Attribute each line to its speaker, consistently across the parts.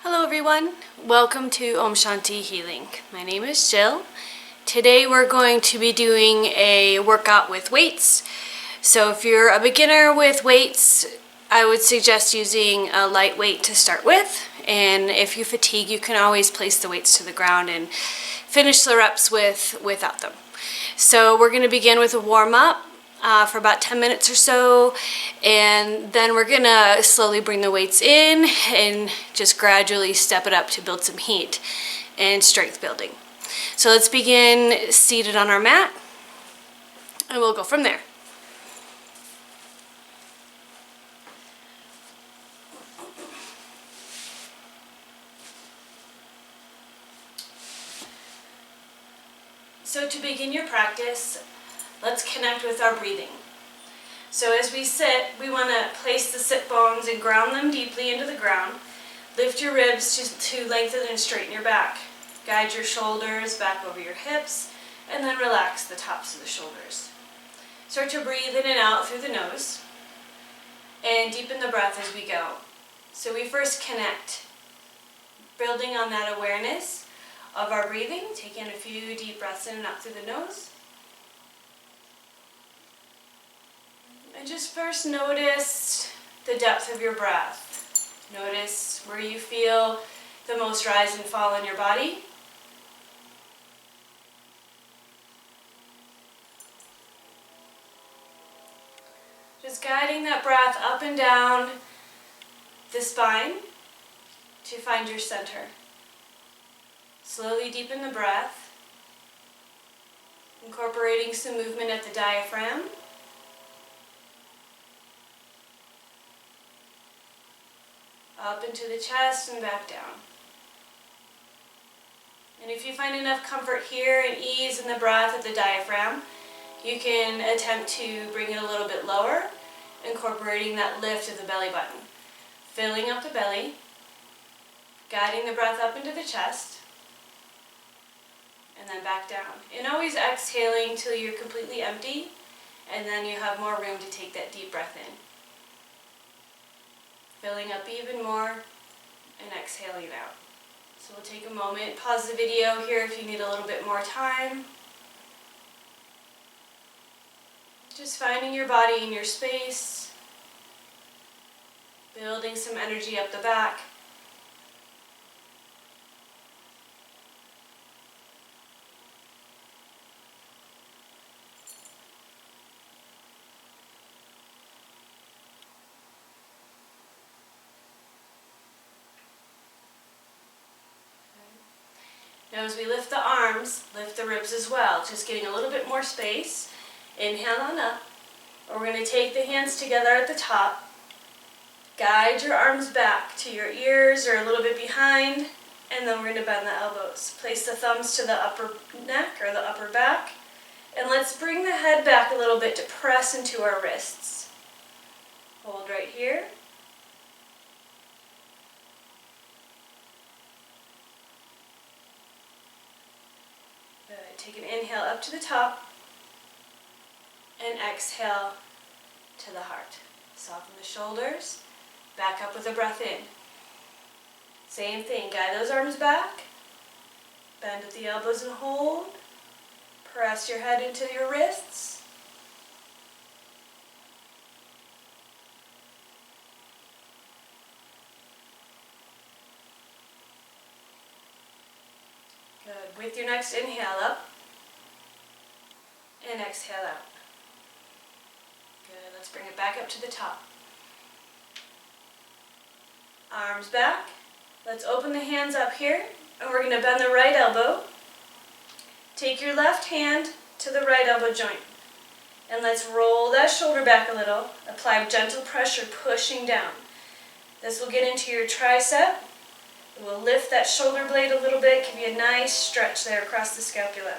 Speaker 1: Hello everyone, welcome to Om Shanti Healing. My name is Jill. Today we're going to be doing a workout with weights. So if you're a beginner with weights, I would suggest using a light weight to start with. And if you fatigue, you can always place the weights to the ground and finish the reps without them. So we're going to begin with a warm-up for about 10 minutes or so, and then we're going to slowly bring the weights in and just gradually step it up to build some heat and strength building. So let's begin seated on our mat, and we'll go from there. So to begin your practice, let's connect with our breathing. So as we sit, we want to place the sit bones and ground them deeply into the ground. Lift your ribs to lengthen and straighten your back. Guide your shoulders back over your hips, and then relax the tops of the shoulders. Start to breathe in and out through the nose, and deepen the breath as we go. So we first connect, building on that awareness of our breathing, taking a few deep breaths in and out through the nose. And just first notice the depth of your breath. Notice where you feel the most rise and fall in your body. Just guiding that breath up and down the spine to find your center. Slowly deepen the breath, incorporating some movement at the diaphragm. Up into the chest and back down. And if you find enough comfort here and ease in the breath at the diaphragm, you can attempt to bring it a little bit lower, incorporating that lift of the belly button. Filling up the belly, guiding the breath up into the chest, and then back down. And always exhaling till you're completely empty, and then you have more room to take that deep breath in. Filling up even more and exhaling out. So we'll take a moment, pause the video here if you need a little bit more time. Just finding your body in your space, building some energy up the back. Now as we lift the arms, lift the ribs as well, just getting a little bit more space. Inhale on up. We're going to take the hands together at the top. Guide your arms back to your ears or a little bit behind, and then we're going to bend the elbows. Place the thumbs to the upper neck or the upper back, and let's bring the head back a little bit to press into our wrists. Hold right here. Take an inhale up to the top and exhale to the heart. Soften the shoulders, back up with a breath in. Same thing, guide those arms back, bend at the elbows and hold. Press your head into your wrists. Good. With your next inhale up and exhale out. Good. Let's bring it back up to the top. Arms back. Let's open the hands up here, and we're going to bend the right elbow. Take your left hand to the right elbow joint, and let's roll that shoulder back a little. Apply gentle pressure, pushing down. This will get into your tricep. We'll lift that shoulder blade a little bit, give you a nice stretch there across the scapula.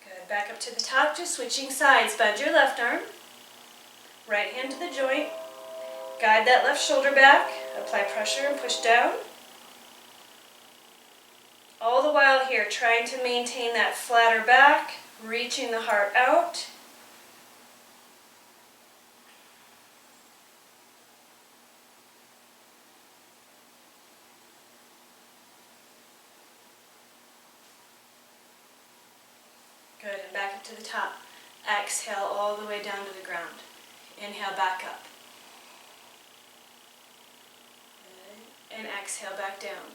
Speaker 1: Good, back up to the top, just switching sides. Bend your left arm, right hand to the joint. Guide that left shoulder back, apply pressure and push down. All the while here, trying to maintain that flatter back, reaching the heart out. Good, and back up to the top. Exhale all the way down to the ground. Inhale, back up. Good. And exhale, back down.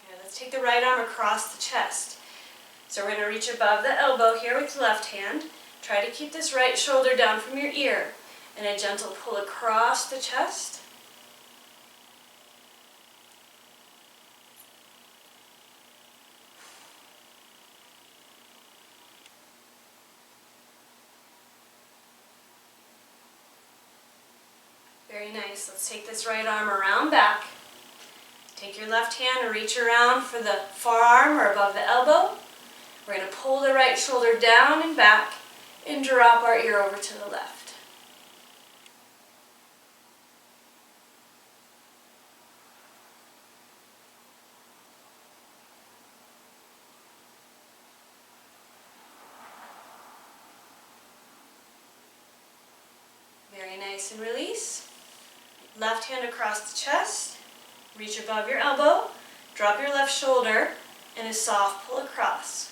Speaker 1: Good. Let's take the right arm across the chest. So we're going to reach above the elbow here with the left hand. Try to keep this right shoulder down from your ear. And a gentle pull across the chest. Very nice. Let's take this right arm around back. Take your left hand and reach around for the forearm or above the elbow. We're going to pull the right shoulder down and back and drop our ear over to the left. Very nice, and release. Left hand across the chest, reach above your elbow, drop your left shoulder, and a soft pull across.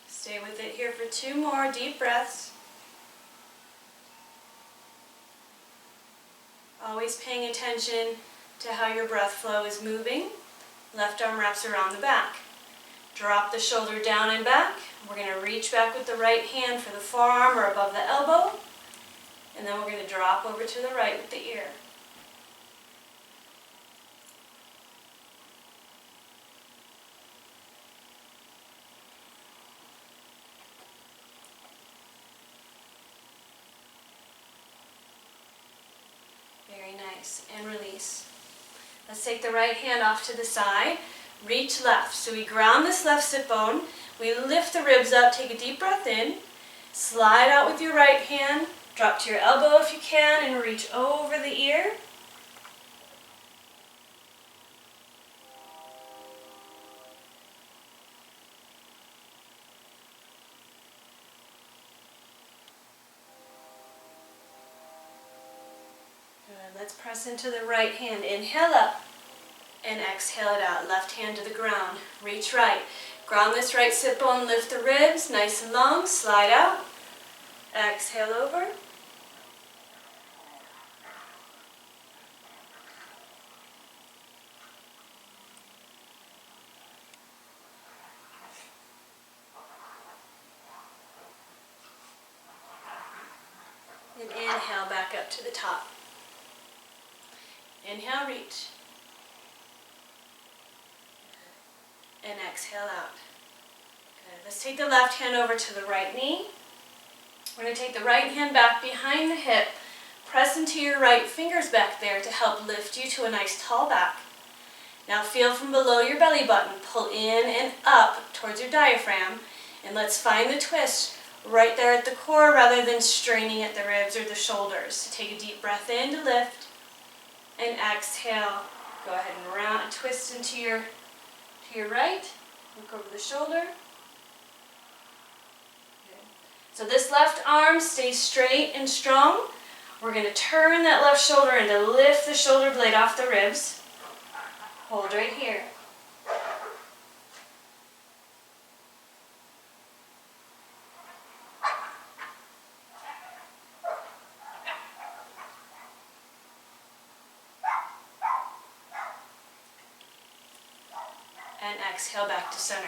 Speaker 1: Stay with it here for 2 more deep breaths. Always paying attention to how your breath flow is moving. Left arm wraps around the back. Drop the shoulder down and back. We're going to reach back with the right hand for the forearm or above the elbow. And then we're going to drop over to the right with the ear. Very nice, and release. Let's take the right hand off to the side, reach left. So we ground this left sit bone, we lift the ribs up, take a deep breath in, slide out with your right hand, drop to your elbow if you can, and reach over the ear. Good. Let's press into the right hand. Inhale up and exhale it out. Left hand to the ground. Reach right. Ground this right sit bone, lift the ribs nice and long, slide out. Exhale over. And inhale back up to the top. Inhale, reach. And exhale out. Good. Let's take the left hand over to the right knee. We're going to take the right hand back behind the hip. Press into your right fingers back there to help lift you to a nice tall back. Now feel from below your belly button. Pull in and up towards your diaphragm. And let's find the twist right there at the core rather than straining at the ribs or the shoulders. So take a deep breath in to lift. And exhale. Go ahead and round, twist into your right. Look over the shoulder. Good. So this left arm stays straight and strong. We're going to turn that left shoulder and to lift the shoulder blade off the ribs. Hold right here. And exhale back to center.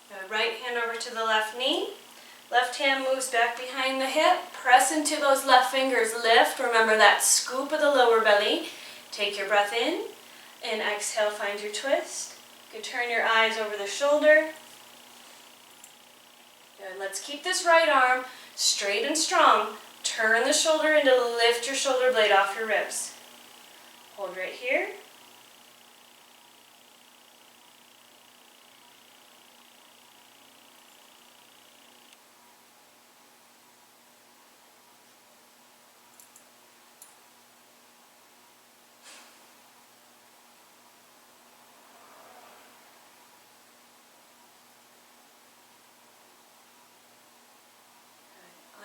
Speaker 1: The right hand over to the left knee. Left hand moves back behind the hip. Press into those left fingers. Lift. Remember that scoop of the lower belly. Take your breath in. And exhale, find your twist. You can turn your eyes over the shoulder. Good. Let's keep this right arm straight and strong. turn the shoulder in to lift your shoulder blade off your ribs. Hold right here.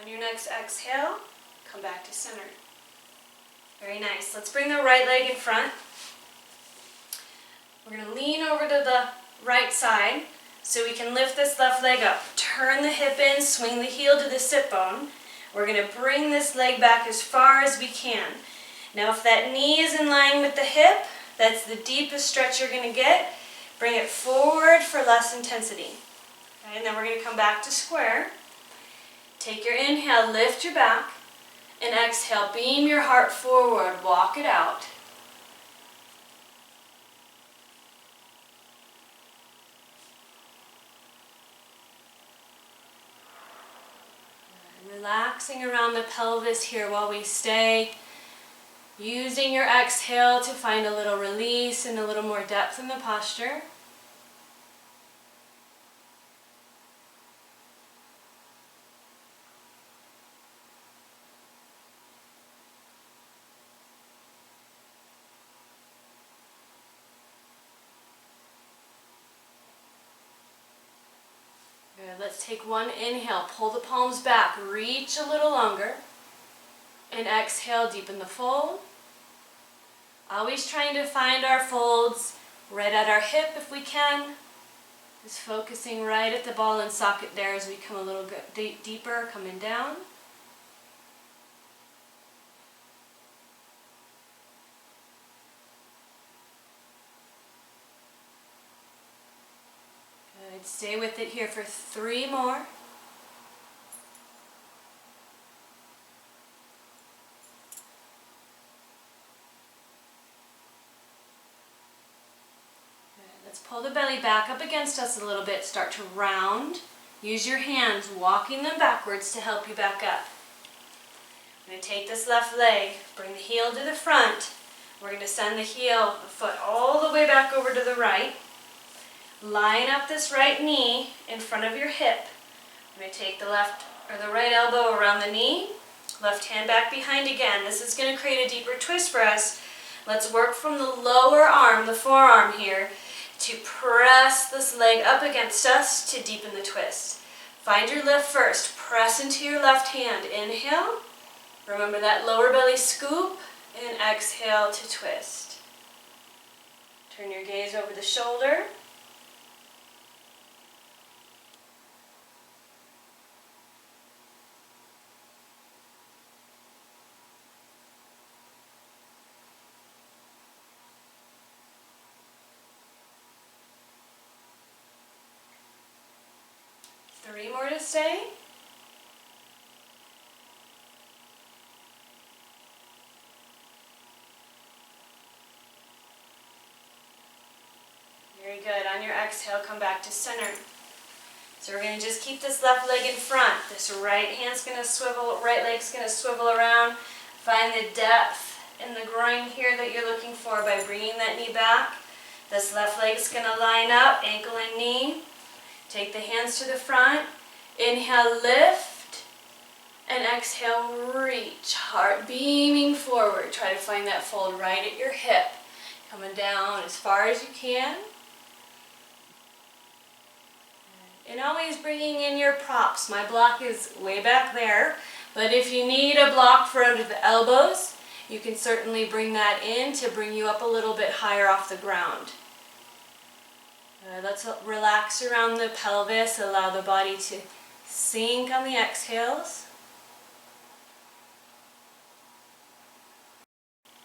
Speaker 1: On your next exhale, come back to center. Very nice. Let's bring the right leg in front. We're going to lean over to the right side so we can lift this left leg up. Turn the hip in, swing the heel to the sit bone. We're going to bring this leg back as far as we can. Now if that knee is in line with the hip, that's the deepest stretch you're going to get. Bring it forward for less intensity. Okay, and then we're going to come back to square. Take your inhale, lift your back, and exhale, beam your heart forward, walk it out. Relaxing around the pelvis here while we stay. Using your exhale to find a little release and a little more depth in the posture. Good. Let's take one inhale, pull the palms back, reach a little longer, and exhale, deepen the fold. Always trying to find our folds right at our hip if we can. Just focusing right at the ball and socket there as we come a little deeper, coming down. Good. Stay with it here for 3 more. Let's pull the belly back up against us a little bit. Start to round. Use your hands, walking them backwards to help you back up. I'm going to take this left leg, bring the heel to the front. We're going to send the foot all the way back over to the right. Line up this right knee in front of your hip. I'm going to take the right elbow around the knee. Left hand back behind again. This is going to create a deeper twist for us. Let's work from the lower arm, the forearm here, to press this leg up against us to deepen the twist. Find your lift first. Press into your left hand. Inhale. Remember that lower belly scoop. And exhale to twist. Turn your gaze over the shoulder. Three more to stay. Very good. On your exhale, come back to center. So we're going to just keep this left leg in front. This right hand's going to swivel, right leg's going to swivel around. Find the depth in the groin here that you're looking for by bringing that knee back. This left leg's going to line up, ankle and knee. Take the hands to the front. Inhale, lift. And exhale, reach. Heart beaming forward. Try to find that fold right at your hip. Coming down as far as you can. And always bringing in your props. My block is way back there. But if you need a block for under the elbows, you can certainly bring that in to bring you up a little bit higher off the ground. Let's relax around the pelvis, allow the body to sink on the exhales.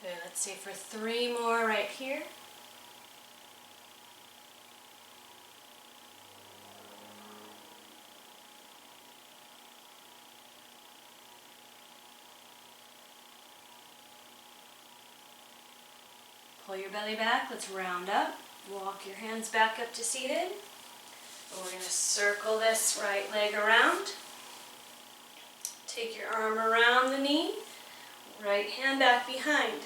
Speaker 1: Good. Let's stay for 3 more right here. Pull your belly back, let's round up. Walk your hands back up to seated. And we're going to circle this right leg around. Take your arm around the knee, right hand back behind.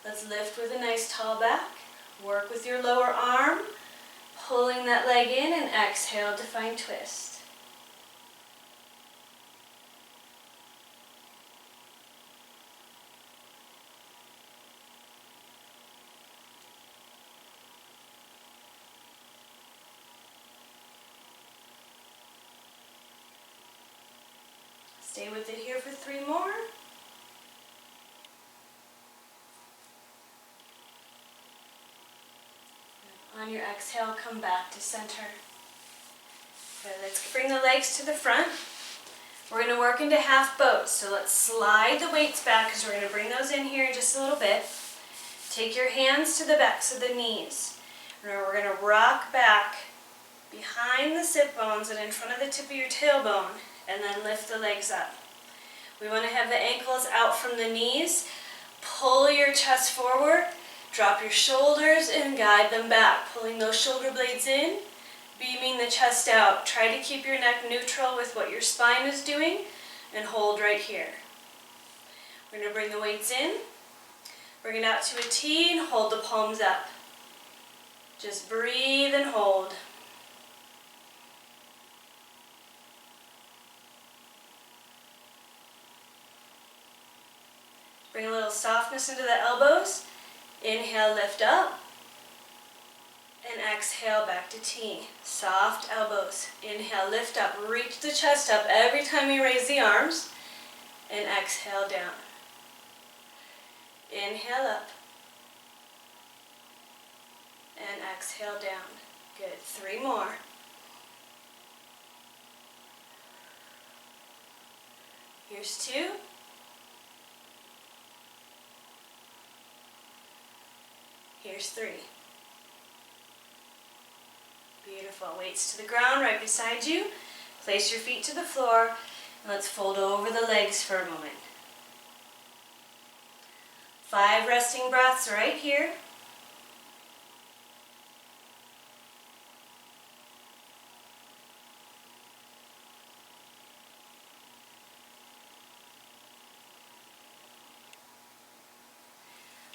Speaker 1: Let's lift with a nice tall back. Work with your lower arm, pulling that leg in, and exhale to find twist. Stay with it here for 3 more. On your exhale, come back to center. Okay, let's bring the legs to the front. We're going to work into half boats. So let's slide the weights back because we're going to bring those in here in just a little bit. Take your hands to the backs of the knees. Remember, we're going to rock back behind the sit bones and in front of the tip of your tailbone, and then lift the legs up. We want to have the ankles out from the knees. Pull your chest forward, drop your shoulders, and guide them back, pulling those shoulder blades in, beaming the chest out. Try to keep your neck neutral with what your spine is doing, and hold right here. We're going to bring the weights in, bring it out to a T, and hold the palms up. Just breathe and hold. Bring a little softness into the elbows. Inhale, lift up. And exhale, back to T. Soft elbows. Inhale, lift up. Reach the chest up every time you raise the arms. And exhale, down. Inhale up. And exhale, down. Good. 3 more. Here's 2. Here's 3. Beautiful. Weights to the ground right beside you. Place your feet to the floor. And let's fold over the legs for a moment. 5 resting breaths right here.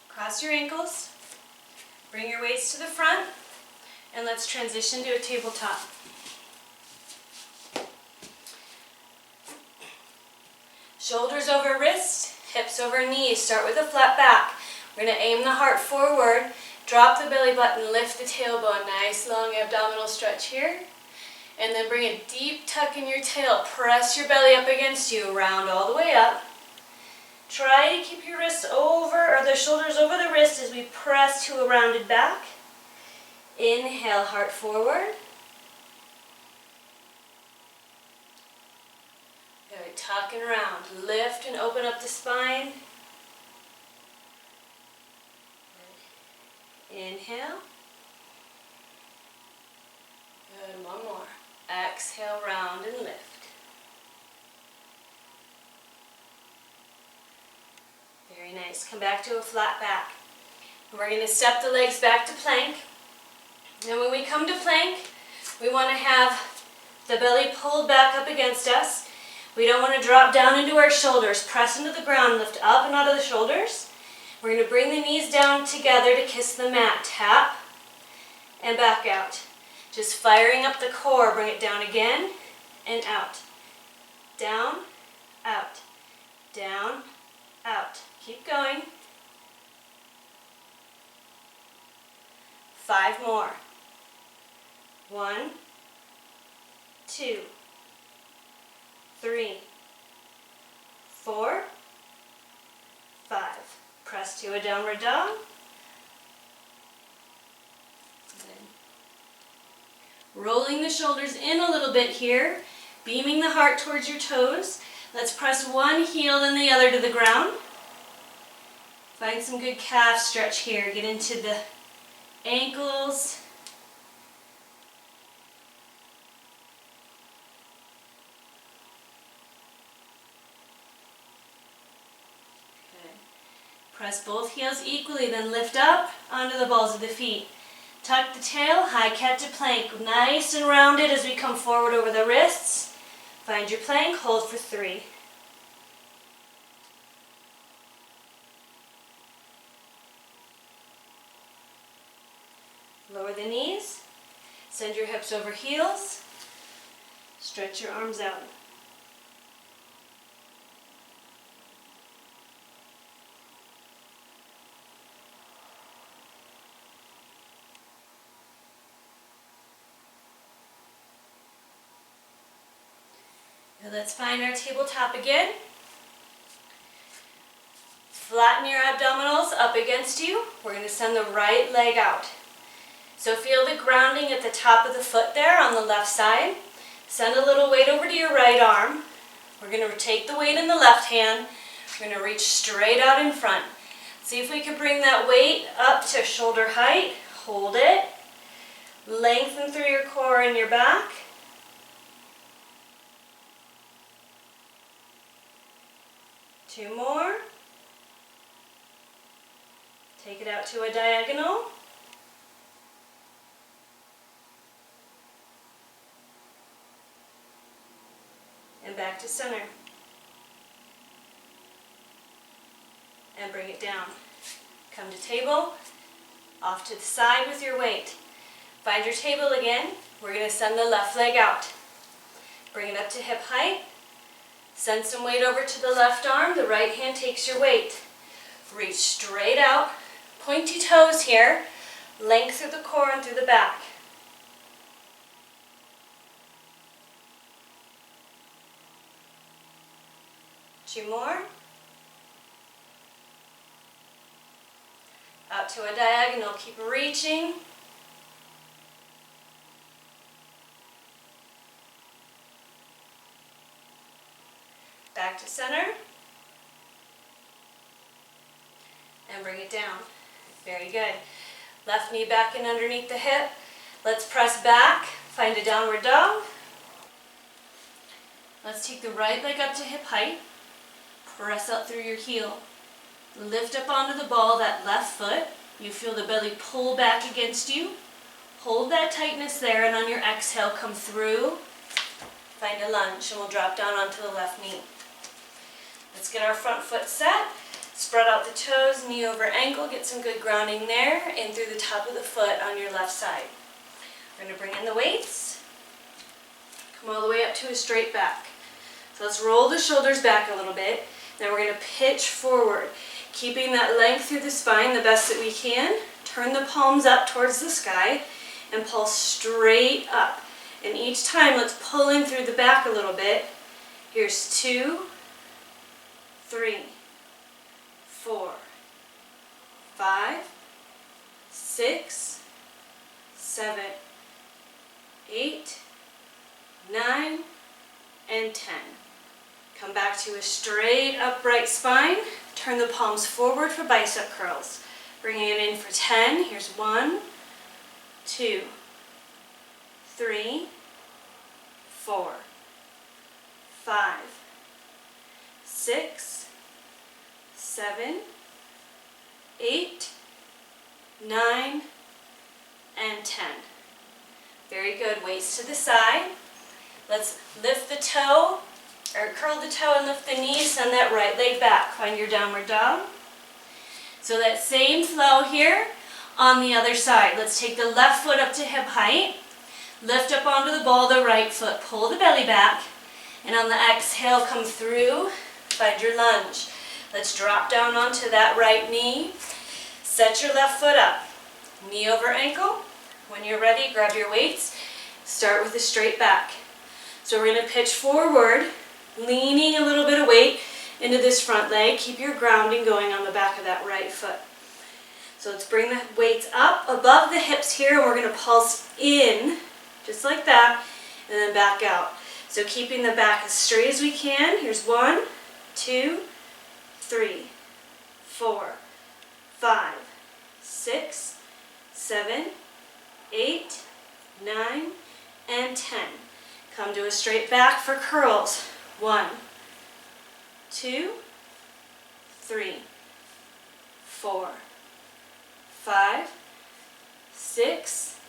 Speaker 1: Cross your ankles. Bring your weights to the front, and let's transition to a tabletop. Shoulders over wrists, hips over knees. Start with a flat back. We're going to aim the heart forward, drop the belly button, lift the tailbone. Nice long abdominal stretch here. And then bring a deep tuck in your tail. Press your belly up against you, round all the way up. Try to keep your wrists over, or the shoulders over the wrist as we press to a rounded back. Inhale, heart forward. Good, tuck and round. Lift and open up the spine. Good. Inhale. Good, 1 more. Exhale, round and lift. Very nice. Come back to a flat back. We're going to step the legs back to plank. And when we come to plank, we want to have the belly pulled back up against us. We don't want to drop down into our shoulders. Press into the ground, lift up and out of the shoulders. We're going to bring the knees down together to kiss the mat. Tap and back out. Just firing up the core. Bring it down again and out. Down, out, down, out. Keep going. 5 more. 1, 2, 3, 4, 5. Press to a downward dog. Rolling the shoulders in a little bit here, beaming the heart towards your toes. Let's press one heel and the other to the ground. Find some good calf stretch here. Get into the ankles. Good. Press both heels equally, then lift up onto the balls of the feet. Tuck the tail, high cat to plank. Nice and rounded as we come forward over the wrists. Find your plank, hold for 3. the knees. Send your hips over heels. Stretch your arms out. Now let's find our tabletop again. Flatten your abdominals up against you. We're going to send the right leg out. So feel the grounding at the top of the foot there on the left side. Send a little weight over to your right arm. We're going to take the weight in the left hand. We're going to reach straight out in front. See if we can bring that weight up to shoulder height. Hold it. Lengthen through your core and your back. Two more. Take it out to a diagonal. And back to center. And bring it down. Come to table. Off to the side with your weight. Find your table again. We're going to send the left leg out. Bring it up to hip height. Send some weight over to the left arm. The right hand takes your weight. Reach straight out. Pointy toes here. Length through the core and through the back. Two more. Out to a diagonal. Keep reaching. Back to center. And bring it down. Very good. Left knee back and underneath the hip. Let's press back. Find a downward dog. Let's take the right leg up to hip height. Press up through your heel. Lift up onto the ball, that left foot. You feel the belly pull back against you. Hold that tightness there, and on your exhale, come through. Find a lunge, and we'll drop down onto the left knee. Let's get our front foot set. Spread out the toes, knee over ankle. Get some good grounding there, in through the top of the foot on your left side. We're going to bring in the weights. Come all the way up to a straight back. So let's roll the shoulders back a little bit. Then we're going to pitch forward, keeping that length through the spine the best that we can. Turn the palms up towards the sky and pull straight up. And each time, let's pull in through the back a little bit. Here's 2, 3, 4, 5, 6, 7, 8, 9, and 10. Come back to a straight upright spine. Turn the palms forward for bicep curls. Bringing it in for 10. Here's 1, 2, 3, 4, 5, 6, 7, 8, 9, and 10. Very good. Weights to the side. Let's lift the toe, or curl the toe and lift the knee. Send that right leg back. Find your downward dog. So that same flow here on the other side. Let's take the left foot up to hip height. Lift up onto the ball, the right foot. Pull the belly back. And on the exhale, come through. Find your lunge. Let's drop down onto that right knee. Set your left foot up. Knee over ankle. When you're ready, grab your weights. Start with a straight back. So we're going to pitch forward, leaning a little bit of weight into this front leg. Keep your grounding going on the back of that right foot. So let's bring the weights up above the hips here, and we're going to pulse in, just like that, and then back out. So keeping the back as straight as we can. Here's 1, 2, 3, 4, 5, 6, 7, 8, 9, and 10. Come to a straight back for curls. 1, 2, 3, 4, 5, 6,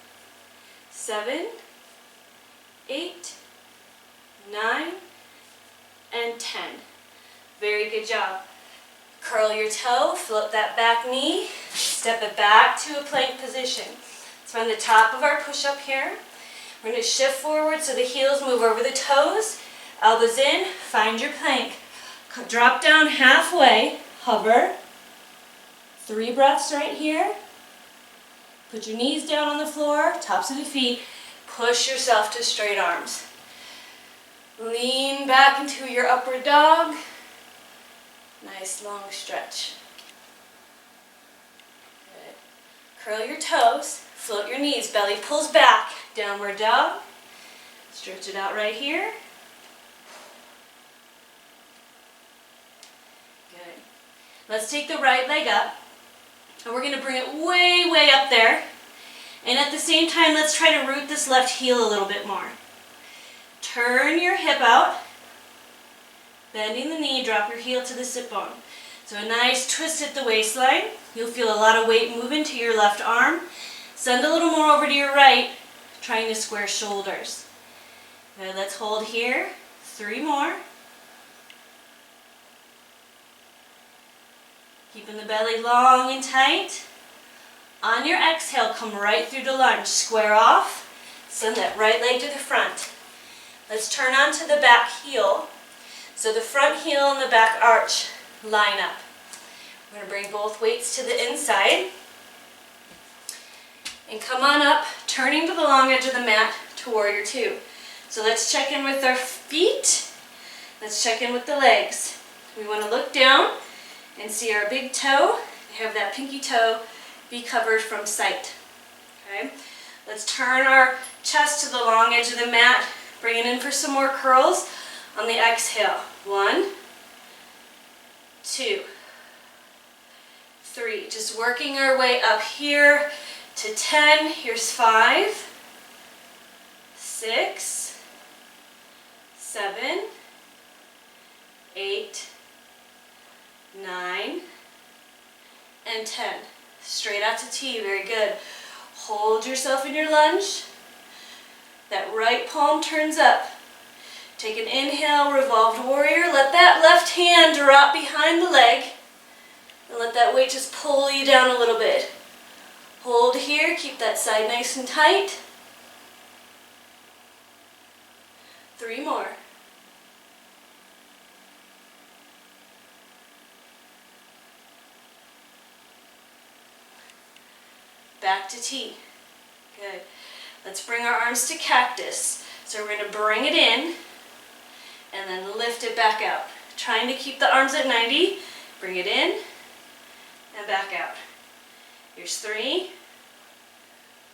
Speaker 1: 7, 8, 9, and 10. Very good job. Curl your toe, float that back knee, step it back to a plank position. Let's from the top of our push-up here. We're going to shift forward so the heels move over the toes, elbows in, find your plank. Drop down halfway, hover. 3 breaths right here. Put your knees down on the floor, tops of the feet. Push yourself to straight arms. Lean back into your upward dog. Nice long stretch. Good. Curl your toes, float your knees, belly pulls back, downward dog. Stretch it out right here. Good. Let's take the right leg up, and we're going to bring it way, way up there. And at the same time, let's try to root this left heel a little bit more. Turn your hip out, bending the knee, drop your heel to the sit bone. So a nice twist at the waistline. You'll feel a lot of weight move into your left arm. Send a little more over to your right, trying to square shoulders. Good, let's hold here. 3 more. Keeping the belly long and tight. On your exhale, come right through to lunge. Square off. Send that right leg to the front. Let's turn onto the back heel. So the front heel and the back arch line up. We're going to bring both weights to the inside. And come on up, turning to the long edge of the mat to warrior 2. So let's check in with our feet. Let's check in with the legs. We want to look down and see our big toe. Have that pinky toe be covered from sight. Okay? Let's turn our chest to the long edge of the mat. Bring it in for some more curls on the exhale. 1, 2, 3. Just working our way up here to 10. Here's 5, 6, 7, 8, 9, and 10. Straight out to T. Very good. Hold yourself in your lunge. That right palm turns up. Take an inhale, revolved warrior. Let that left hand drop behind the leg. And let that weight just pull you down a little bit. Hold here. Keep that side nice and tight. 3 more. Back to T. Good. Let's bring our arms to cactus. So we're going to bring it in and then lift it back out. Trying to keep the arms at 90. Bring it in and back out. Here's 3,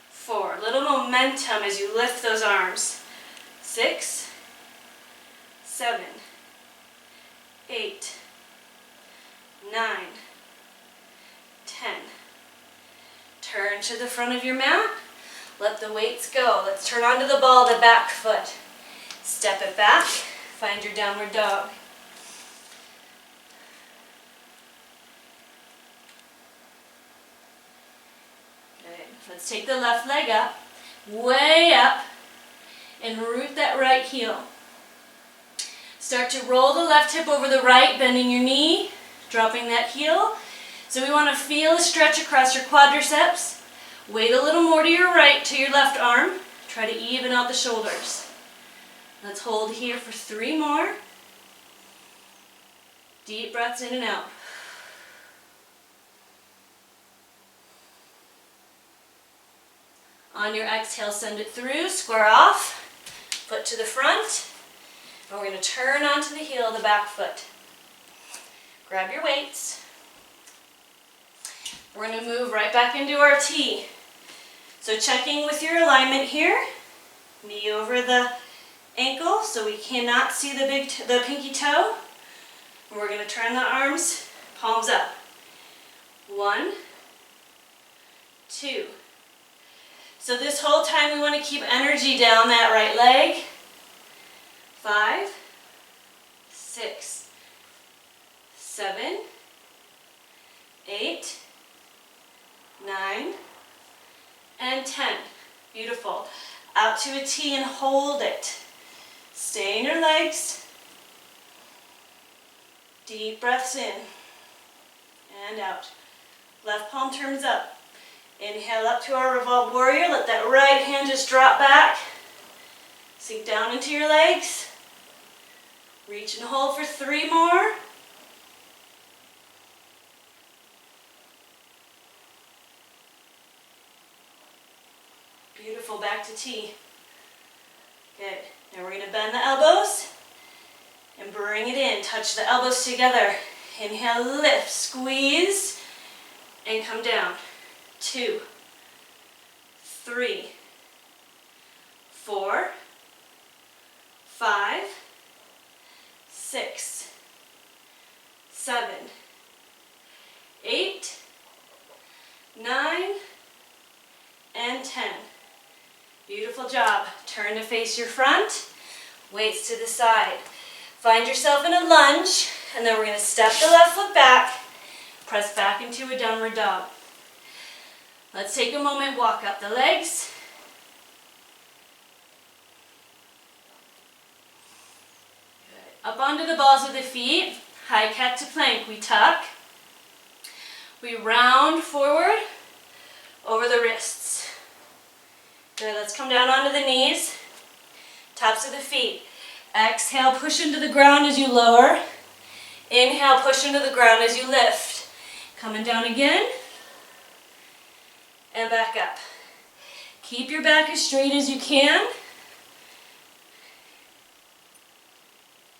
Speaker 1: 4. Little momentum as you lift those arms. 6, 7, 8, 9, 10. Turn to the front of your mat. Let the weights go. Let's turn onto the ball of the back foot. Step it back. Find your downward dog. Good. Let's take the left leg up, way up, and root that right heel. Start to roll the left hip over the right, bending your knee, dropping that heel. So we want to feel a stretch across your quadriceps. Weight a little more to your right, to your left arm. Try to even out the shoulders. Let's hold here for 3 more. Deep breaths in and out. On your exhale, send it through, square off, foot to the front. And we're going to turn onto the heel of the back foot. Grab your weights. We're going to move right back into our T. So checking with your alignment here. Knee over the ankle so we cannot see the pinky toe. And we're going to turn the arms, palms up. 1, 2. So this whole time we want to keep energy down that right leg. 5, 6, 7, 8, 9, and 10. Beautiful. Out to a T and hold it. Stay in your legs. Deep breaths in and out. Left palm turns up. Inhale up to our revolved warrior. Let that right hand just drop back. Sink down into your legs. Reach and hold for 3 more. Beautiful, back to T. Good. Now we're going to bend the elbows and bring it in. Touch the elbows together. Inhale, lift, squeeze, and come down. 2, 3, 4, 5, 6, 7, 8, 9, and 10. Beautiful job. Turn to face your front, weights to the side. Find yourself in a lunge, and then we're going to step the left foot back, press back into a downward dog. Let's take a moment, walk up the legs. Good. Up onto the balls of the feet, high cat to plank. We tuck, we round forward over the wrists. Good, let's come down onto the knees, tops of the feet. Exhale, push into the ground as you lower. Inhale, push into the ground as you lift. Coming down again. And back up. Keep your back as straight as you can.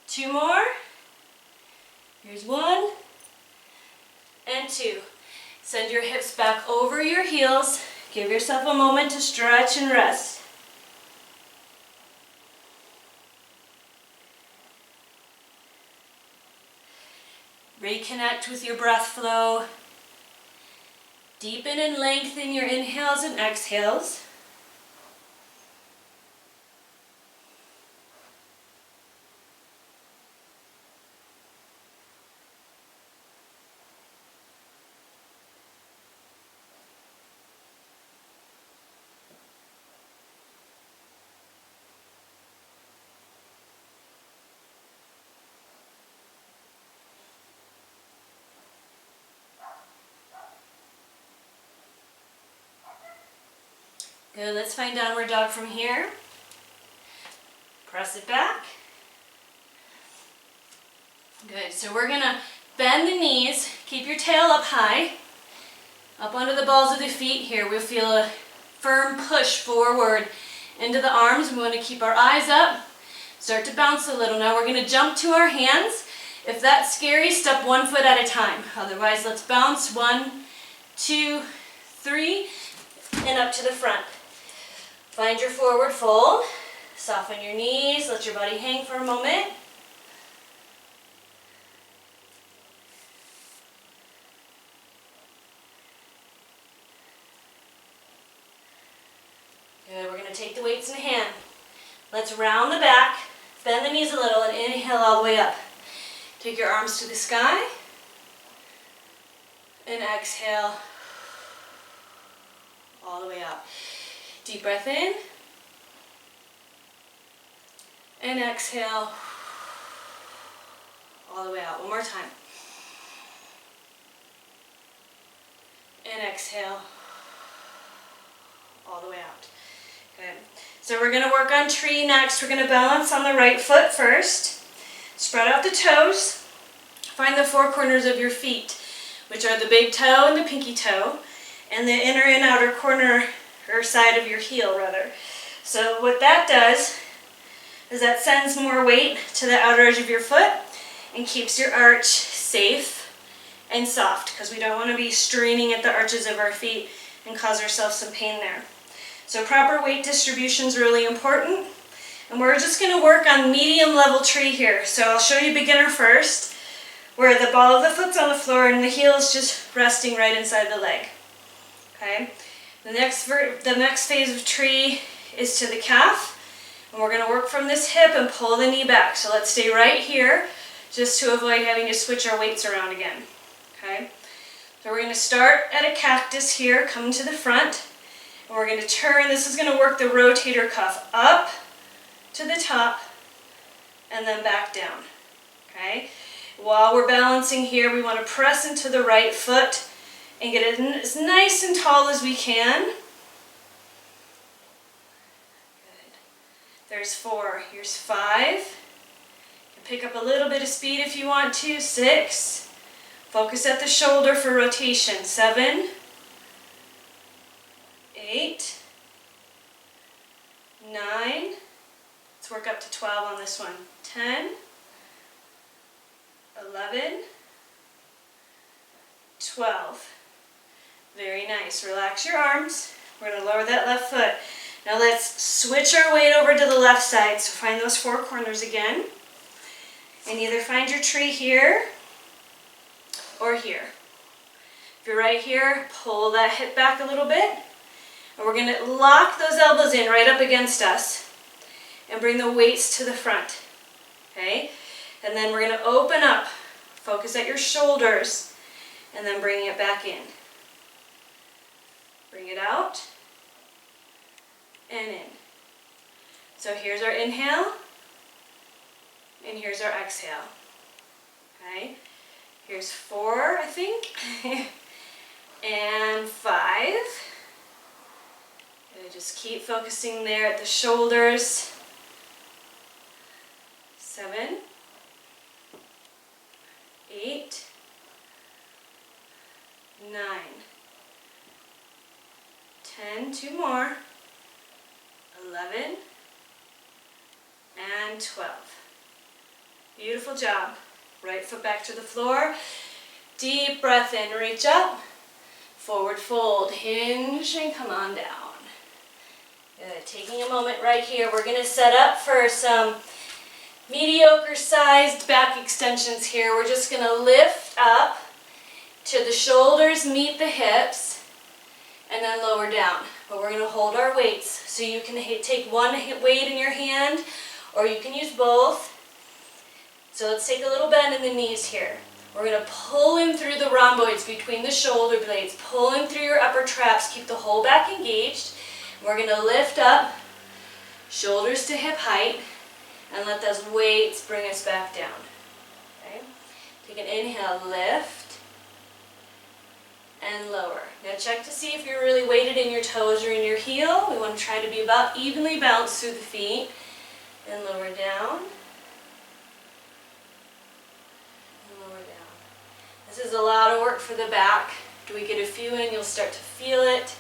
Speaker 1: 2 more. Here's 1. And 2. Send your hips back over your heels. Give yourself a moment to stretch and rest. Reconnect with your breath flow. Deepen and lengthen your inhales and exhales. Good, let's find downward dog from here. Press it back. Good, so we're gonna bend the knees, keep your tail up high, up onto the balls of the feet here. We'll feel a firm push forward into the arms. We wanna keep our eyes up, start to bounce a little. Now we're gonna jump to our hands. If that's scary, step 1 foot at a time. Otherwise, let's bounce. 1, 2, 3, and up to the front. Find your forward fold. Soften your knees. Let your body hang for a moment. Good. We're going to take the weights in hand. Let's round the back, bend the knees a little, and inhale all the way up. Take your arms to the sky. And exhale all the way up. Deep breath in, and exhale all the way out. One more time. And exhale all the way out. Good. So we're going to work on tree next. We're going to balance on the right foot first. Spread out the toes. Find the 4 corners of your feet, which are the big toe and the pinky toe, and the inner and outer corner or side of your heel rather. So what that does is that sends more weight to the outer edge of your foot and keeps your arch safe and soft, because we don't want to be straining at the arches of our feet and cause ourselves some pain there. So proper weight distribution is really important, and we're just going to work on medium level tree here. So I'll show you beginner first, where the ball of the foot's on the floor and the heel is just resting right inside the leg. Okay. The next phase of tree is to the calf, and we're going to work from this hip and pull the knee back. So let's stay right here just to avoid having to switch our weights around again. Okay? So we're going to start at a cactus here, come to the front, and we're going to turn. This is going to work the rotator cuff up to the top and then back down. Okay? While we're balancing here, we want to press into the right foot and get it as nice and tall as we can. Good. There's 4. Here's 5. Pick up a little bit of speed if you want to. 6. Focus at the shoulder for rotation. 7. 8. 9. Let's work up to 12 on this one. 10. 11. 12. Very nice. Relax your arms. We're going to lower that left foot. Now let's switch our weight over to the left side. So find those 4 corners again. And either find your tree here or here. If you're right here, pull that hip back a little bit. And we're going to lock those elbows in right up against us and bring the weights to the front. Okay? And then we're going to open up. Focus at your shoulders and then bring it back in. Bring it out and in. So here's our inhale. And here's our exhale. Okay, here's 4, I think, and 5. And just keep focusing there at the shoulders. 7, 8, 9, 10, 2 more, 11, and 12. Beautiful job. Right foot back to the floor. Deep breath in, reach up. Forward fold, hinge, and come on down. Good. Taking a moment right here. We're going to set up for some mediocre sized back extensions here. We're just going to lift up to the shoulders meet the hips and then lower down. But we're going to hold our weights. So you can take one weight in your hand or you can use both. So let's take a little bend in the knees here. We're going to pull in through the rhomboids between the shoulder blades. Pull in through your upper traps. Keep the whole back engaged. We're going to lift up, shoulders to hip height, and let those weights bring us back down. Okay? Take an inhale, lift, and lower. Now check to see if you're really weighted in your toes or in your heel. We want to try to be about evenly balanced through the feet. And lower down. This is a lot of work for the back. Do we get a few in, you'll start to feel it.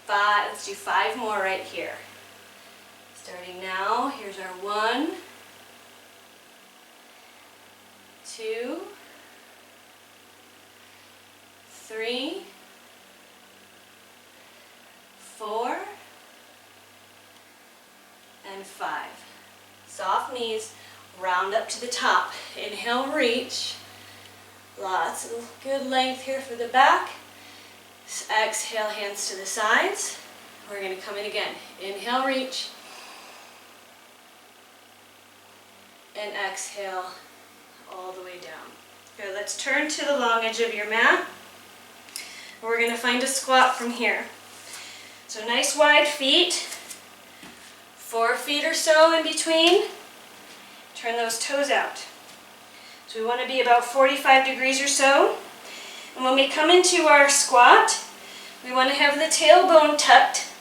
Speaker 1: Let's do 5 more right here. Starting now, here's our 1, 2, 3, 4, and 5. Soft knees. Round up to the top. Inhale, reach. Lots of good length here for the back. Exhale, hands to the sides. We're going to come in again. Inhale, reach. And exhale all the way down. Good. Let's turn to the long edge of your mat. We're going to find a squat from here. So nice wide feet. 4 feet or so in between. Turn those toes out. So we want to be about 45 degrees or so. And when we come into our squat, we want to have the tailbone tucked.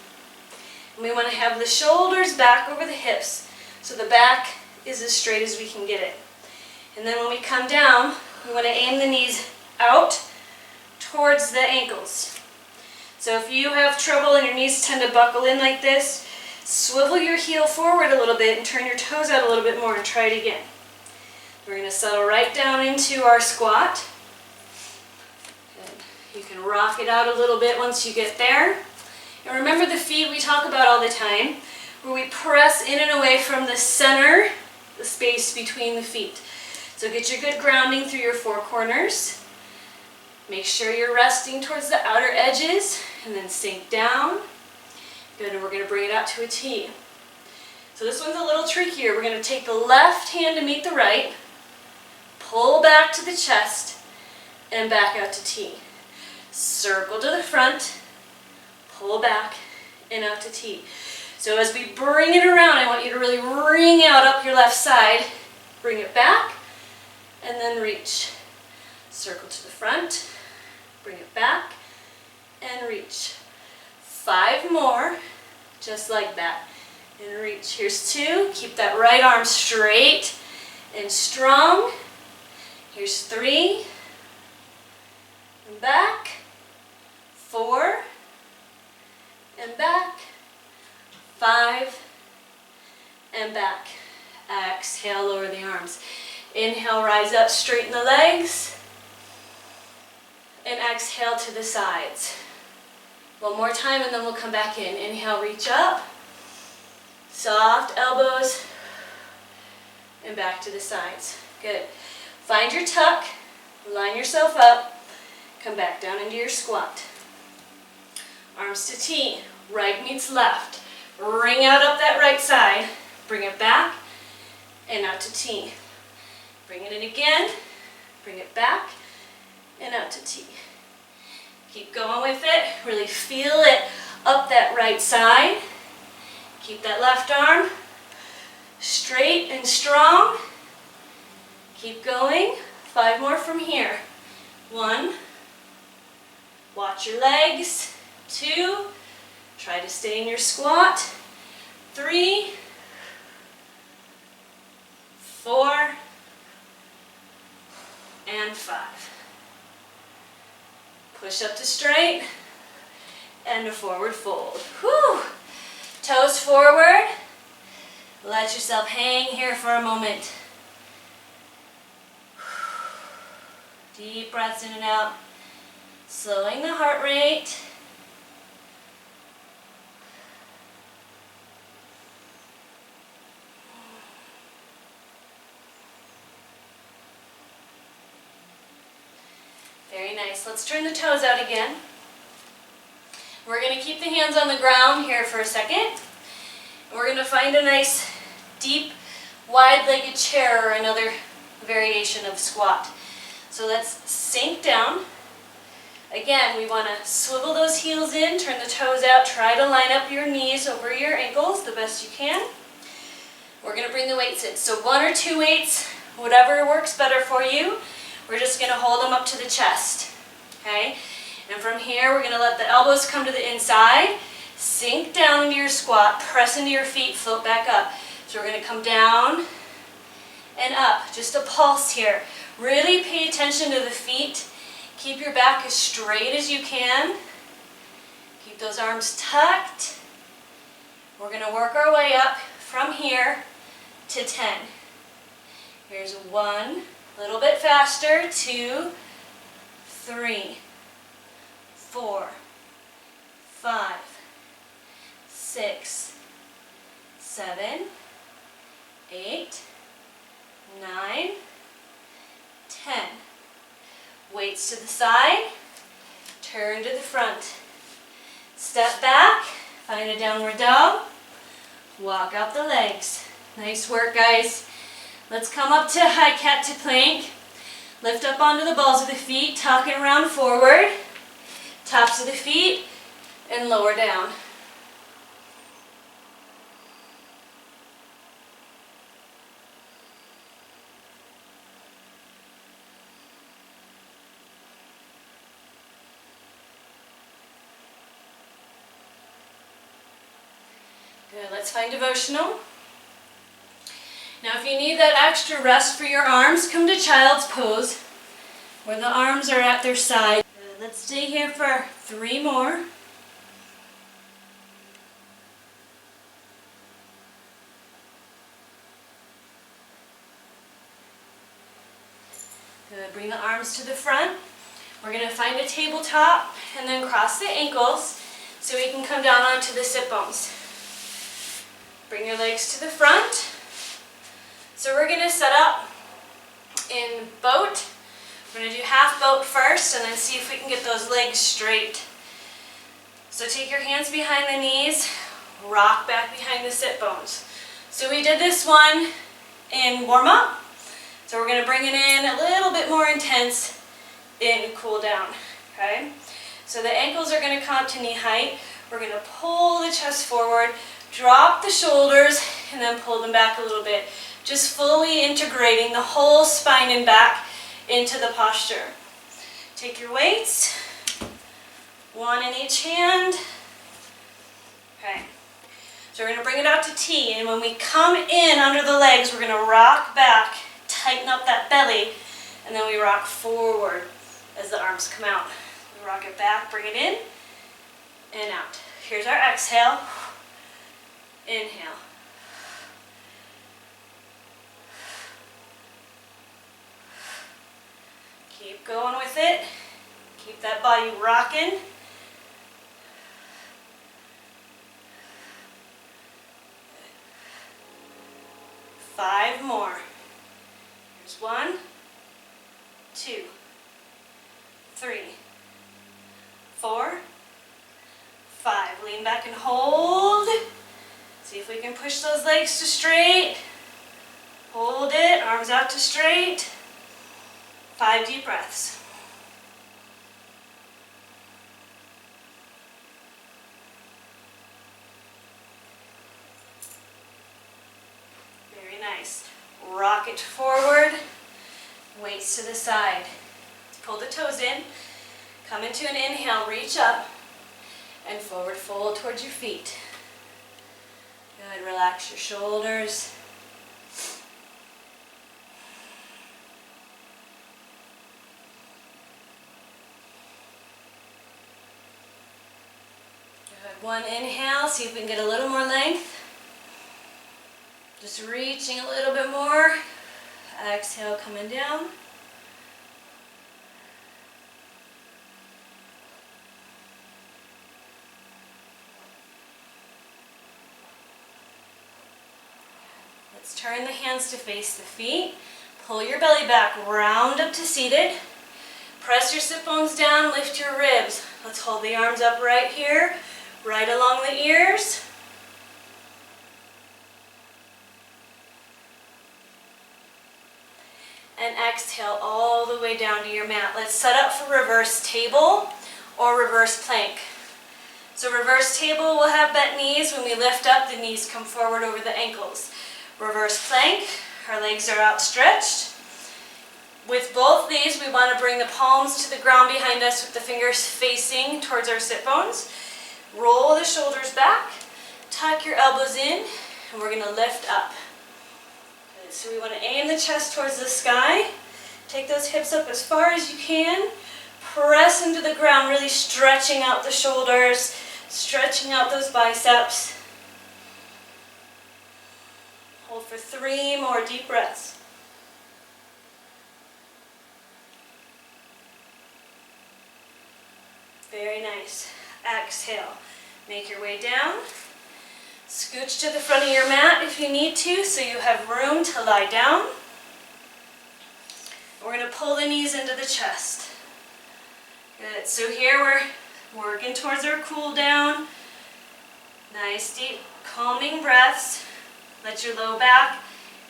Speaker 1: And we want to have the shoulders back over the hips. So the back is as straight as we can get it. And then when we come down, we want to aim the knees out towards the ankles. So if you have trouble and your knees tend to buckle in like this, swivel your heel forward a little bit and turn your toes out a little bit more and try it again. We're going to settle right down into our squat. Good. You can rock it out a little bit once you get there. And remember the feet we talk about all the time, where we press in and away from the center, the space between the feet. So get your good grounding through your 4 corners. Make sure you're resting towards the outer edges and then sink down. Good, and we're going to bring it out to a T. So this one's a little trickier. We're going to take the left hand to meet the right, pull back to the chest, and back out to T. Circle to the front, pull back, and out to T. So as we bring it around, I want you to really wring out up your left side. Bring it back, and then reach. Circle to the front, bring it back, and reach. 5 more, just like that, and reach. Here's 2, keep that right arm straight and strong. Here's 3, and back, 4, and back, 5, and back. Exhale, lower the arms. Inhale, rise up, straighten the legs. And exhale to the sides. One more time and then we'll come back in. Inhale, reach up. Soft elbows. And back to the sides. Good. Find your tuck. Line yourself up. Come back down into your squat. Arms to T. Right meets left. Ring out up that right side. Bring it back. And out to T. Bring it in again. Bring it back. And out to T. Keep going with it. Really feel it up that right side. Keep that left arm straight and strong. Keep going. 5 more from here. 1. Watch your legs. 2. Try to stay in your squat. 3. 4. And 5. Push up to straight and a forward fold. Whew. Toes forward. Let yourself hang here for a moment. Deep breaths in and out. Slowing the heart rate. Very nice. Let's turn the toes out again. We're going to keep the hands on the ground here for a second. We're going to find a nice, deep, wide-legged chair or another variation of squat. So let's sink down. Again, we want to swivel those heels in, turn the toes out, try to line up your knees over your ankles the best you can. We're going to bring the weights in. So 1 or 2 weights, whatever works better for you. We're just going to hold them up to the chest, okay? And from here, we're going to let the elbows come to the inside, sink down into your squat, press into your feet, float back up. So we're going to come down and up, just a pulse here. Really pay attention to the feet. Keep your back as straight as you can. Keep those arms tucked. We're going to work our way up from here to 10. Here's 1. A little bit faster. 2, 3, 4, 5, 6, 7, 8, 9, 10. Weights to the side. Turn to the front. Step back. Find a downward dog. Walk out the legs. Nice work, guys. Let's come up to high cat to plank. Lift up onto the balls of the feet, tuck and round forward. Tops of the feet and lower down. Good, let's find devotional. Now if you need that extra rest for your arms, come to child's pose, where the arms are at their side. Let's stay here for 3 more. Good, bring the arms to the front. We're going to find a tabletop and then cross the ankles so we can come down onto the sit bones. Bring your legs to the front. So we're going to set up in boat. We're going to do half boat first and then see if we can get those legs straight. So take your hands behind the knees, rock back behind the sit bones. So we did this one in warm-up. So we're going to bring it in a little bit more intense in cool down. Okay? So the ankles are going to come up to knee height. We're going to pull the chest forward, drop the shoulders, and then pull them back a little bit. just fully integrating the whole spine and back into the posture. Take your weights, one in each hand. Okay. So we're going to bring it out to T, and when we come in under the legs, we're going to rock back, tighten up that belly, and then we rock forward as the arms come out. We rock it back, bring it in, and out. Here's our exhale. Inhale. Keep going with it. Keep that body rocking. Five more. Here's 1, 2, 3, 4, 5. Lean back and hold. See if we can push those legs to straight. Hold it, arms out to straight. 5 deep breaths. Very nice. Rock it forward, weights to the side. Pull the toes in, come into an inhale, reach up, and forward fold towards your feet. Good, relax your shoulders. Good, one inhale, see if we can get a little more length. Just reaching a little bit more. Exhale, coming down. Let's turn the hands to face the feet. Pull your belly back, round up to seated. Press your sit bones down, lift your ribs. Let's hold the arms up right here, right along the ears. And exhale all the way down to your mat. Let's set up for reverse table or reverse plank. So reverse table will have bent knees. When we lift up, the knees come forward over the ankles. Reverse plank, our legs are outstretched. With both these, we want to bring the palms to the ground behind us with the fingers facing towards our sit bones. Roll the shoulders back, tuck your elbows in, and we're going to lift up. So we want to aim the chest towards the sky. Take those hips up as far as you can. Press into the ground, really stretching out the shoulders, stretching out those biceps. Hold for 3 more deep breaths. Very nice. Exhale. Make your way down. Scooch to the front of your mat if you need to, so you have room to lie down. We're going to pull the knees into the chest. Good. So here we're working towards our cool down. Nice deep calming breaths. Let your low back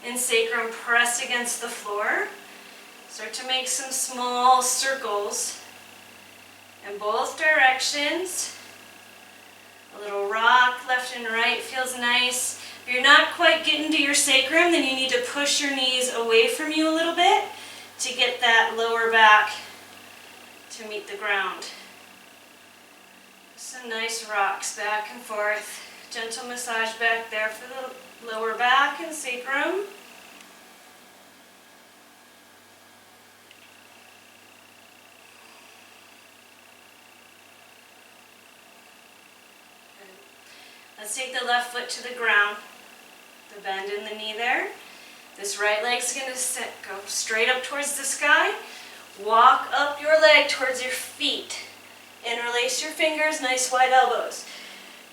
Speaker 1: and sacrum press against the floor. Start to make some small circles in both directions. A little rock left and right feels nice. If you're not quite getting to your sacrum, then you need to push your knees away from you a little bit to get that lower back to meet the ground. Some nice rocks back and forth. Gentle massage back there for the lower back and sacrum. Let's take the left foot to the ground, the bend in the knee there. This right leg's going to go straight up towards the sky. Walk up your leg towards your feet. Interlace your fingers, nice wide elbows.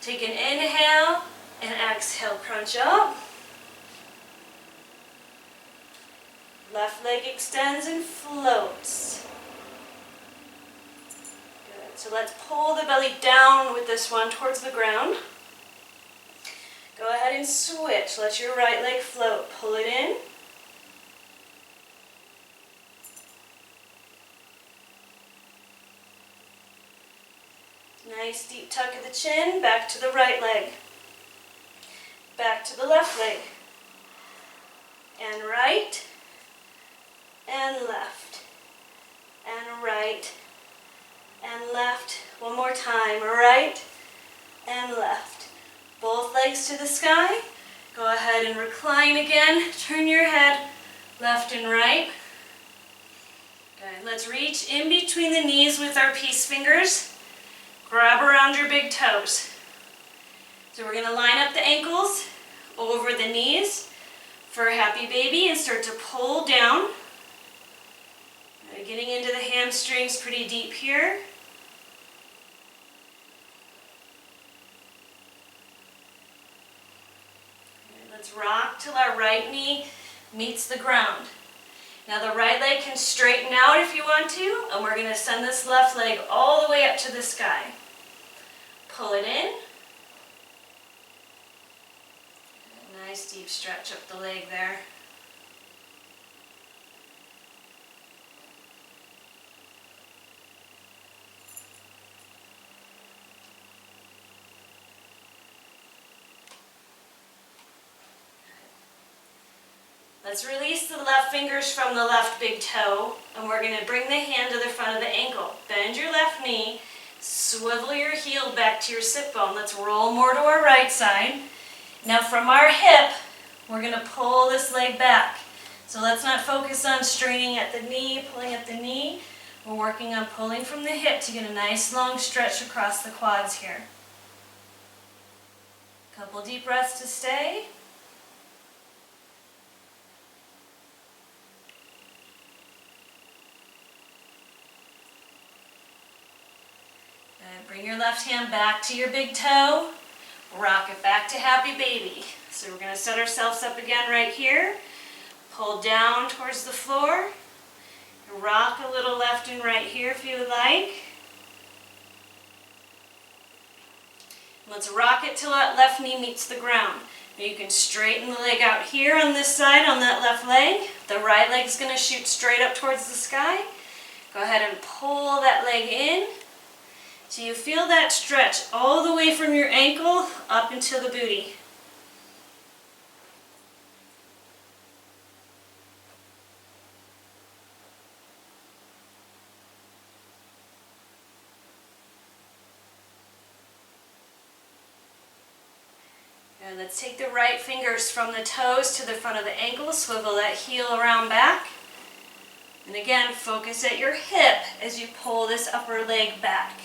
Speaker 1: Take an inhale and exhale, crunch up. Left leg extends and floats. Good. So let's pull the belly down with this one towards the ground. Go ahead and switch. Let your right leg float. Pull it in. Nice deep tuck of the chin. Back to the right leg. Back to the left leg. and right, and left, and right, and left. One more time, right, and left. Both legs to the sky. Go ahead and recline again. Turn your head left and right. Good. Let's reach in between the knees with our peace fingers. Grab around your big toes. So we're going to line up the ankles over the knees for a happy baby and start to pull down. Getting into the hamstrings pretty deep here. Let's rock till our right knee meets the ground. Now the right leg can straighten out if you want to, and we're going to send this left leg all the way up to the sky. Pull it in. Nice deep stretch up the leg there. Let's release the left fingers from the left big toe, and we're going to bring the hand to the front of the ankle. Bend your left knee, swivel your heel back to your sit bone. Let's roll more to our right side. Now from our hip, we're going to pull this leg back. So let's not focus on straining at the knee, pulling at the knee. We're working on pulling from the hip to get a nice long stretch across the quads here. Couple deep breaths to stay. Bring your left hand back to your big toe. Rock it back to happy baby. So we're going to set ourselves up again right here. Pull down towards the floor. Rock a little left and right here if you would like. Let's rock it till that left knee meets the ground. Now you can straighten the leg out here on this side on that left leg. The right leg is going to shoot straight up towards the sky. Go ahead and pull that leg in. So you feel that stretch all the way from your ankle up into the booty. And let's take the right fingers from the toes to the front of the ankle, swivel that heel around back. And again, focus at your hip as you pull this upper leg back.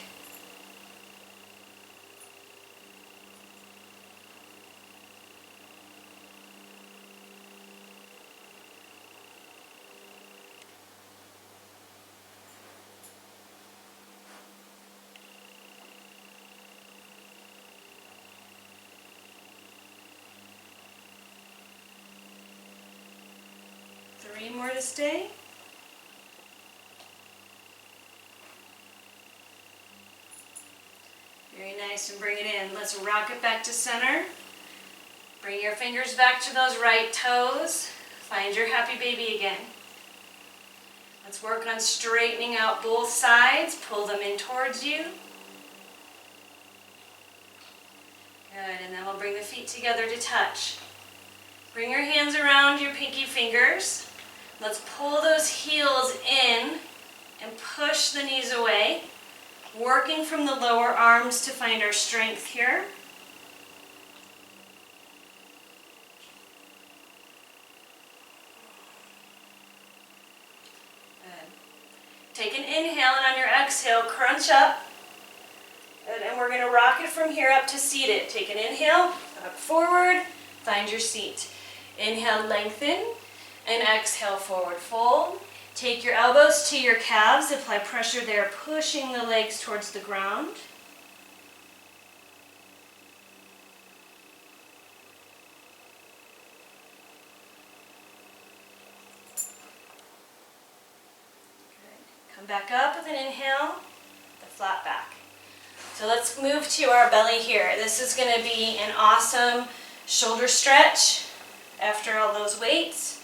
Speaker 1: Three more to stay. Very nice, and bring it in. Let's rock it back to center. Bring your fingers back to those right toes. Find your happy baby again. Let's work on straightening out both sides. Pull them in towards you. Good, and then we'll bring the feet together to touch. Bring your hands around your pinky fingers. Let's pull those heels in and push the knees away, working from the lower arms to find our strength here. Good. Take an inhale, and on your exhale, crunch up. Good. And we're going to rock it from here up to seated. Take an inhale, up forward, find your seat. Inhale, lengthen, and exhale, forward fold. Take your elbows to your calves, apply pressure there, pushing the legs towards the ground. Good. Come back up with an inhale, the flat back. So let's move to our belly here. This is going to be an awesome shoulder stretch after all those weights.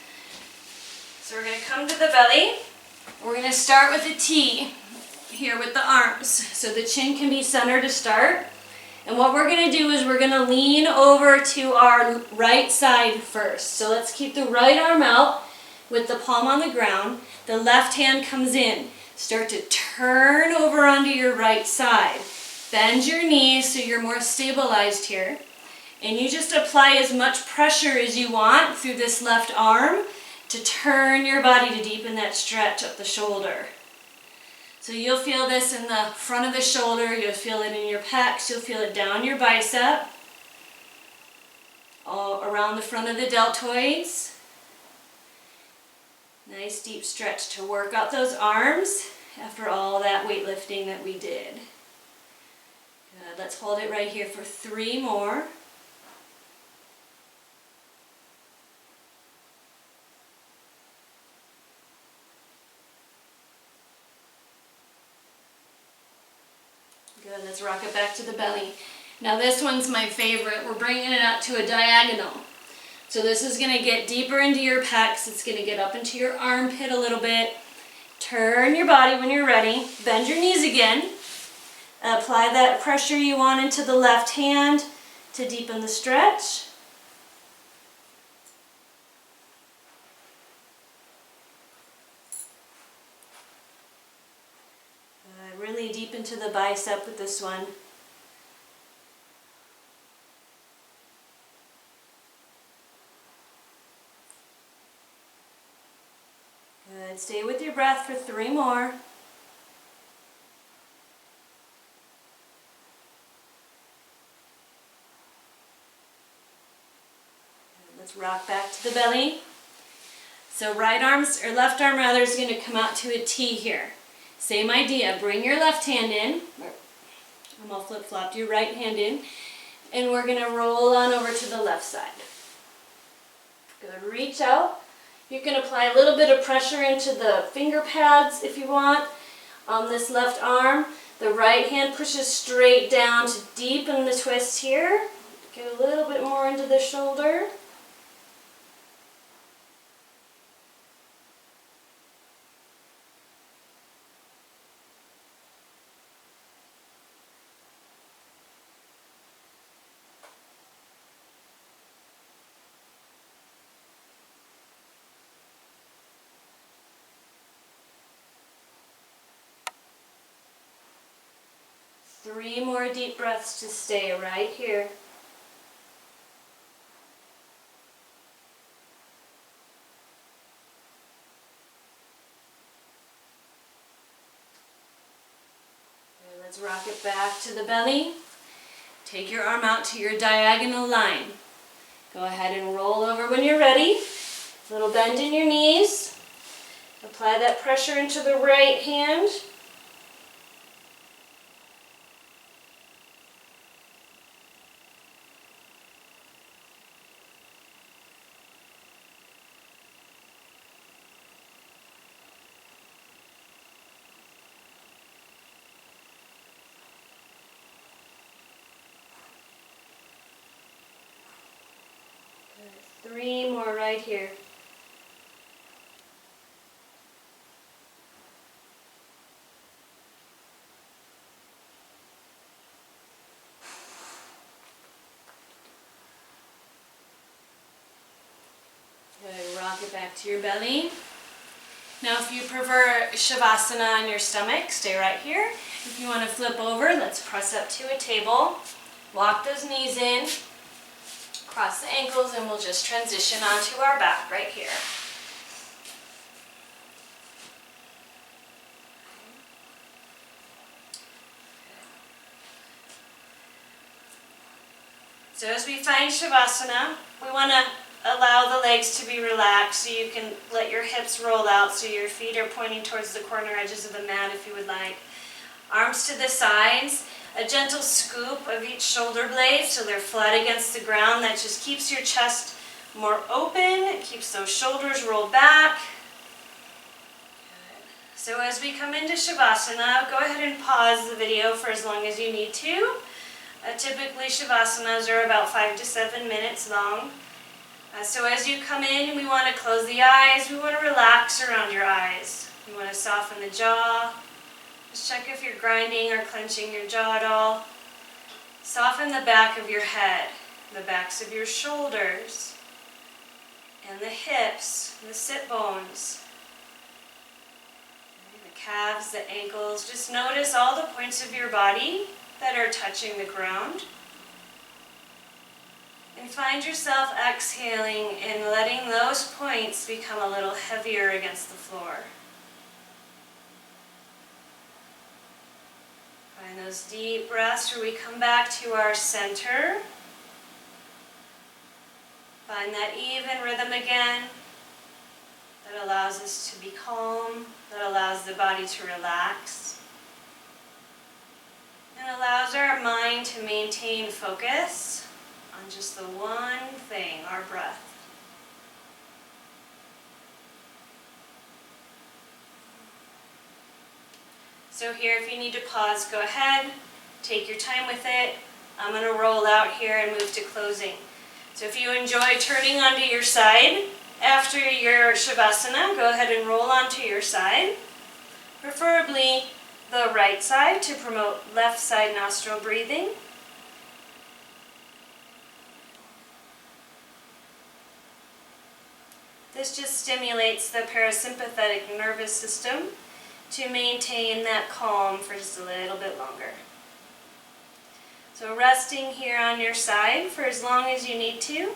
Speaker 1: So we're going to come to the belly. We're going to start with a T here with the arms. So the chin can be center to start. And what we're going to do is we're going to lean over to our right side first. So let's keep the right arm out with the palm on the ground. The left hand comes in. Start to turn over onto your right side. Bend your knees so you're more stabilized here. And you just apply as much pressure as you want through this left arm to turn your body to deepen that stretch up the shoulder. So you'll feel this in the front of the shoulder, you'll feel it in your pecs, you'll feel it down your bicep, all around the front of the deltoids. Nice deep stretch to work out those arms after all that weightlifting that we did. Good. Let's hold it right here for 3 more. Good, let's rock it back to the belly. Now this one's my favorite. We're bringing it out to a diagonal. So this is going to get deeper into your pecs. It's going to get up into your armpit a little bit. Turn your body when you're ready. Bend your knees again. Apply that pressure you want into the left hand to deepen the stretch. Really deep into the bicep with this one. Good. Stay with your breath for 3 more. Good. Let's rock back to the belly. So right arms, or left arm rather, is going to come out to a T here. Same idea. Bring your left hand in. I'm all flip-flopped. Your right hand in. And we're going to roll on over to the left side. Good. Reach out. You can apply a little bit of pressure into the finger pads if you want on this left arm. The right hand pushes straight down to deepen the twist here. Get a little bit more into the shoulder. Three more deep breaths to stay right here. Okay, let's rock it back to the belly. Take your arm out to your diagonal line. Go ahead and roll over when you're ready. Little bend in your knees. Apply that pressure into the right hand. Good. 3 more right here. Good. Rock it back to your belly. Now if you prefer Shavasana on your stomach, stay right here. If you want to flip over, let's press up to a table. Walk those knees in. Cross the ankles, and we'll just transition onto our back right here. So as we find Shavasana, we want to allow the legs to be relaxed so you can let your hips roll out so your feet are pointing towards the corner edges of the mat if you would like. Arms to the sides. A gentle scoop of each shoulder blade so they're flat against the ground. That just keeps your chest more open. It keeps those shoulders rolled back. Good. So as we come into Shavasana, go ahead and pause the video for as long as you need to. Typically Shavasanas are about 5 to 7 minutes long. So as you come in, we want to close the eyes. We want to relax around your eyes. We want to soften the jaw. Just check if you're grinding or clenching your jaw at all. Soften the back of your head, the backs of your shoulders, and the hips, the sit bones, the calves, the ankles. Just notice all the points of your body that are touching the ground. And find yourself exhaling and letting those points become a little heavier against the floor. Find those deep breaths where we come back to our center. Find that even rhythm again that allows us to be calm, that allows the body to relax, and allows our mind to maintain focus on just the one thing, our breath. So here, if you need to pause, go ahead, take your time with it. I'm going to roll out here and move to closing. So if you enjoy turning onto your side after your Shavasana, go ahead and roll onto your side, preferably the right side to promote left side nostril breathing. This just stimulates the parasympathetic nervous system to maintain that calm for just a little bit longer. So resting here on your side for as long as you need to.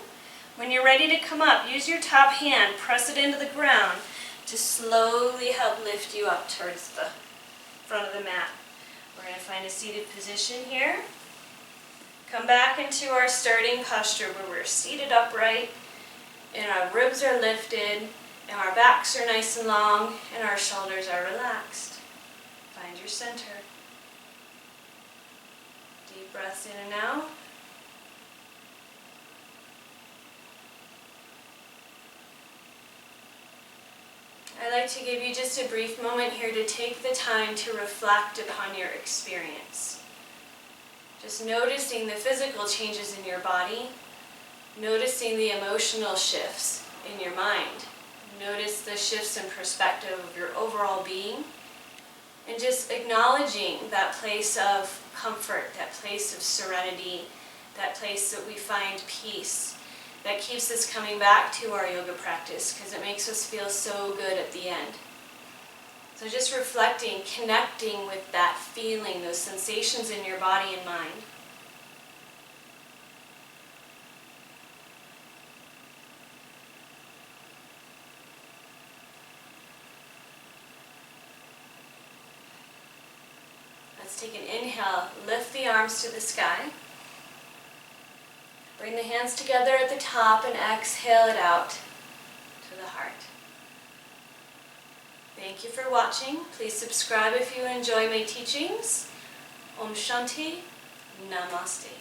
Speaker 1: When you're ready to come up, use your top hand, press it into the ground to slowly help lift you up towards the front of the mat. We're going to find a seated position here. Come back into our starting posture where we're seated upright and our ribs are lifted and our backs are nice and long and our shoulders are relaxed. Find your center. Deep breaths in and out. I'd like to give you just a brief moment here to take the time to reflect upon your experience. Just noticing the physical changes in your body, noticing the emotional shifts in your mind. Notice the shifts in perspective of your overall being, and just acknowledging that place of comfort, that place of serenity, that place that we find peace, that keeps us coming back to our yoga practice because it makes us feel so good at the end. So just reflecting, connecting with that feeling, those sensations in your body and mind. Let's take an inhale, lift the arms to the sky. Bring the hands together at the top and exhale it out to the heart. Thank you for watching. Please subscribe if you enjoy my teachings. Om Shanti. Namaste.